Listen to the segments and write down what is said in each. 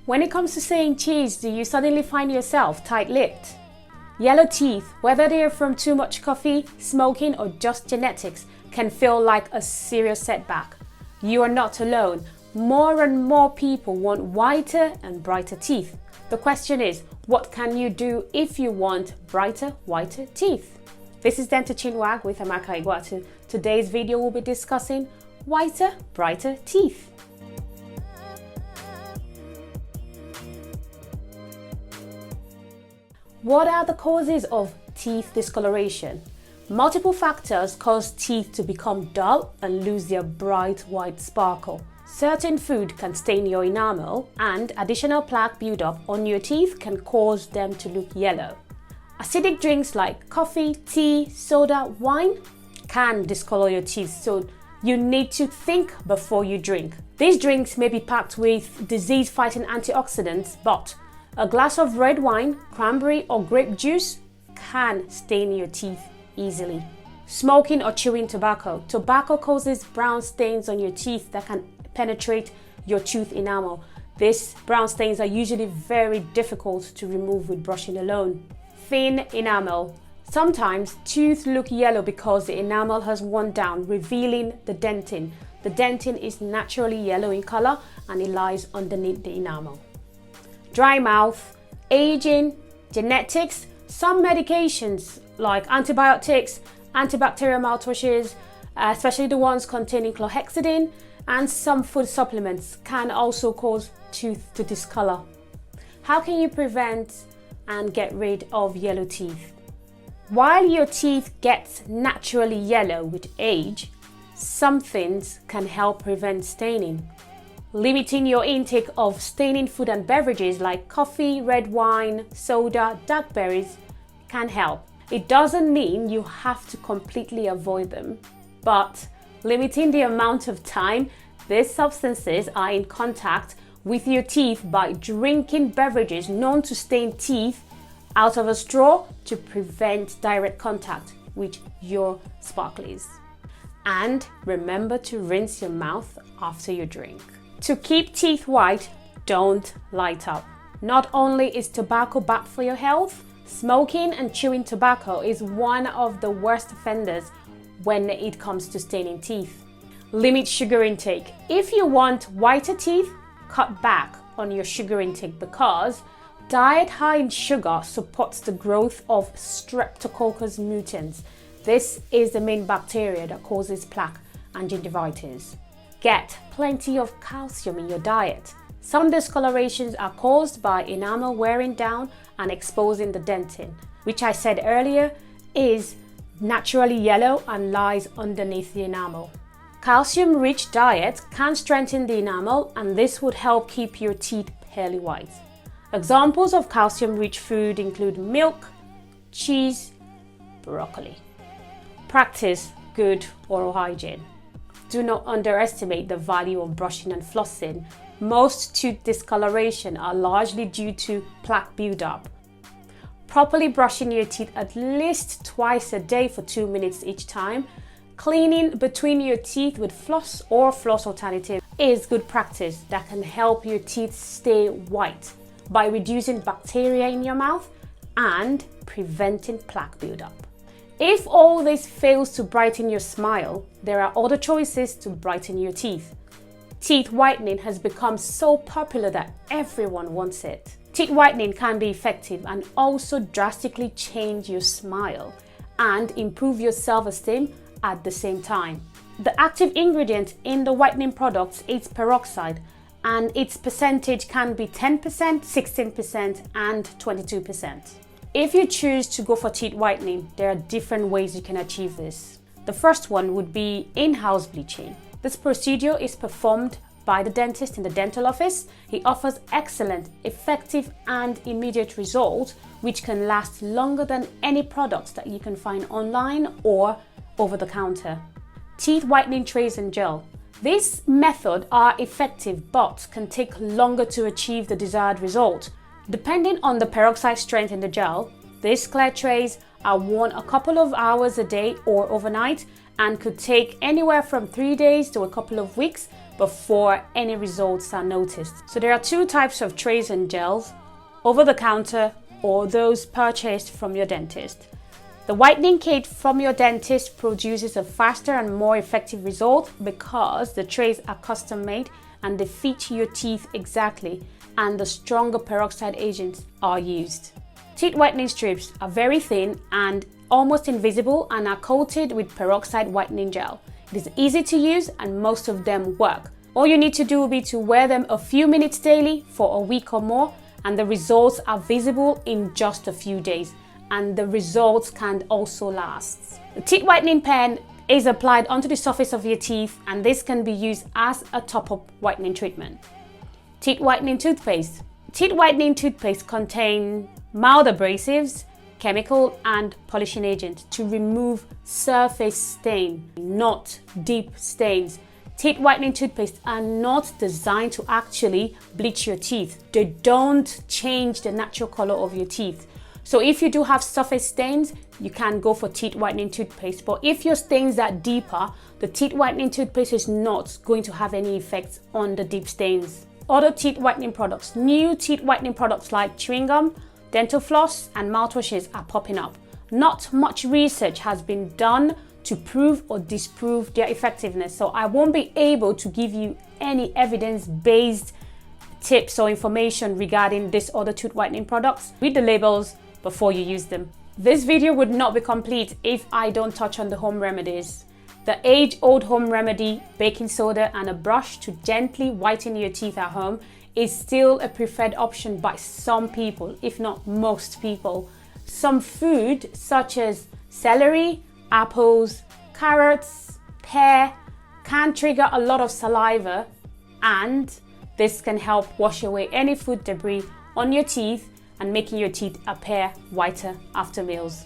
When it comes to saying cheese, do you suddenly find yourself tight-lipped? Yellow teeth, whether they are from too much coffee, smoking, or just genetics, can feel like a serious setback. You are not alone. More and more people want whiter and brighter teeth. The question is, what can you do if you want brighter, whiter teeth? This is Dentachinwag with Amaka Igwatu. Today's video will be discussing whiter, brighter teeth. What are the causes of teeth discoloration? Multiple factors cause teeth to become dull and lose their bright white sparkle. Certain food can stain your enamel, and additional plaque buildup on your teeth can cause them to look yellow. Acidic drinks like coffee, tea, soda, wine can discolor your teeth, so you need to think before you drink. These drinks may be packed with disease-fighting antioxidants, but a glass of red wine, cranberry, or grape juice can stain your teeth easily. Smoking or chewing tobacco. Tobacco causes brown stains on your teeth that can penetrate your tooth enamel. These brown stains are usually very difficult to remove with brushing alone. Thin enamel. Sometimes teeth look yellow because the enamel has worn down, revealing the dentin. The dentin is naturally yellow in color and it lies underneath the enamel. Dry mouth, aging, genetics, some medications like antibiotics, antibacterial mouthwashes, especially the ones containing chlorhexidine, and some food supplements can also cause tooth to discolor. How can you prevent and get rid of yellow teeth? While your teeth get naturally yellow with age, some things can help prevent staining. Limiting your intake of staining food and beverages like coffee, red wine, soda, dark berries can help. It doesn't mean you have to completely avoid them, but limiting the amount of time these substances are in contact with your teeth by drinking beverages known to stain teeth out of a straw to prevent direct contact with your sparklies. And remember to rinse your mouth after you drink. To keep teeth white, don't light up. Not only is tobacco bad for your health, smoking and chewing tobacco is one of the worst offenders when it comes to staining teeth. Limit sugar intake. If you want whiter teeth, cut back on your sugar intake because diet high in sugar supports the growth of Streptococcus mutans. This is the main bacteria that causes plaque and gingivitis. Get plenty of calcium in your diet. Some discolorations are caused by enamel wearing down and exposing the dentin, which I said earlier is naturally yellow and lies underneath the enamel. Calcium-rich diet can strengthen the enamel, and this would help keep your teeth pearly white. Examples of calcium-rich food include milk, cheese, broccoli. Practice good oral hygiene. Do not underestimate the value of brushing and flossing. Most tooth discoloration are largely due to plaque buildup. Properly brushing your teeth at least twice a day for 2 minutes each time. Cleaning between your teeth with floss or floss alternative is good practice that can help your teeth stay white by reducing bacteria in your mouth and preventing plaque buildup. If all this fails to brighten your smile, there are other choices to brighten your teeth. Teeth whitening has become so popular that everyone wants it. Teeth whitening can be effective and also drastically change your smile and improve your self-esteem at the same time. The active ingredient in the whitening products is peroxide, and its percentage can be 10%, 16%, and 22%. If you choose to go for teeth whitening, there are different ways you can achieve this. The first one would be in-house bleaching. This procedure is performed by the dentist in the dental office. He offers excellent, effective, and immediate results, which can last longer than any products that you can find online or over the counter. Teeth whitening trays and gel. This method are effective but can take longer to achieve the desired result. Depending on the peroxide strength in the gel, these clear trays are worn a couple of hours a day or overnight and could take anywhere from 3 days to a couple of weeks before any results are noticed. So there are two types of trays and gels: over the counter or those purchased from your dentist. The whitening kit from your dentist produces a faster and more effective result because the trays are custom made and they fit your teeth exactly, and the stronger peroxide agents are used. Teeth whitening strips are very thin and almost invisible and are coated with peroxide whitening gel. It is easy to use and most of them work. All you need to do will be to wear them a few minutes daily for a week or more, and the results are visible in just a few days, and the results can also last. The teeth whitening pen is applied onto the surface of your teeth, and this can be used as a top-up whitening treatment. Teeth whitening toothpaste. Teeth whitening toothpaste contain mild abrasives, chemical and polishing agents to remove surface stain, not deep stains. Teeth whitening toothpaste are not designed to actually bleach your teeth. They don't change the natural color of your teeth. So if you do have surface stains, you can go for teeth whitening toothpaste. But if your stains are deeper, the teeth whitening toothpaste is not going to have any effects on the deep stains. Other teeth whitening products. New teeth whitening products like chewing gum, dental floss, and mouthwashes are popping up. Not much research has been done to prove or disprove their effectiveness, so I won't be able to give you any evidence-based tips or information regarding this other tooth whitening products. Read the labels before you use them. This video would not be complete if I don't touch on the home remedies. The age-old home remedy, baking soda and a brush to gently whiten your teeth at home, is still a preferred option by some people, if not most people. Some food such as celery, apples, carrots, pear can trigger a lot of saliva, and this can help wash away any food debris on your teeth and making your teeth appear whiter after meals.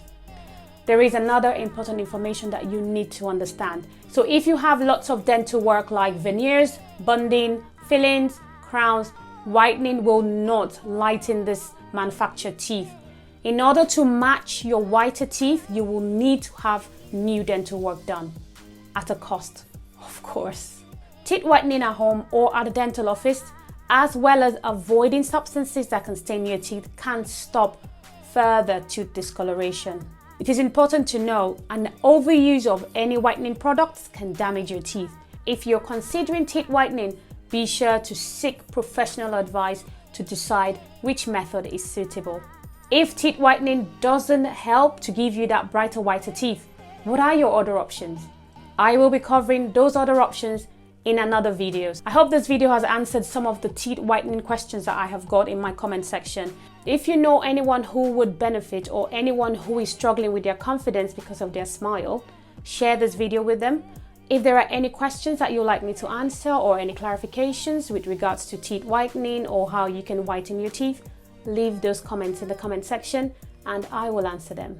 There is another important information that you need to understand. So if you have lots of dental work like veneers, bonding, fillings, crowns, whitening will not lighten this manufactured teeth. In order to match your whiter teeth, you will need to have new dental work done at a cost, of course. Teeth whitening at home or at a dental office, as well as avoiding substances that can stain your teeth, can stop further tooth discoloration. It is important to know an overuse of any whitening products can damage your teeth. If you're considering teeth whitening, be sure to seek professional advice to decide which method is suitable. If teeth whitening doesn't help to give you that brighter, whiter teeth, what are your other options? I will be covering those other options in another videos. I hope this video has answered some of the teeth whitening questions that I have got in my comment section. If you know anyone who would benefit or anyone who is struggling with their confidence because of their smile, share this video with them. If there are any questions that you'd like me to answer or any clarifications with regards to teeth whitening or how you can whiten your teeth, leave those comments in the comment section and I will answer them.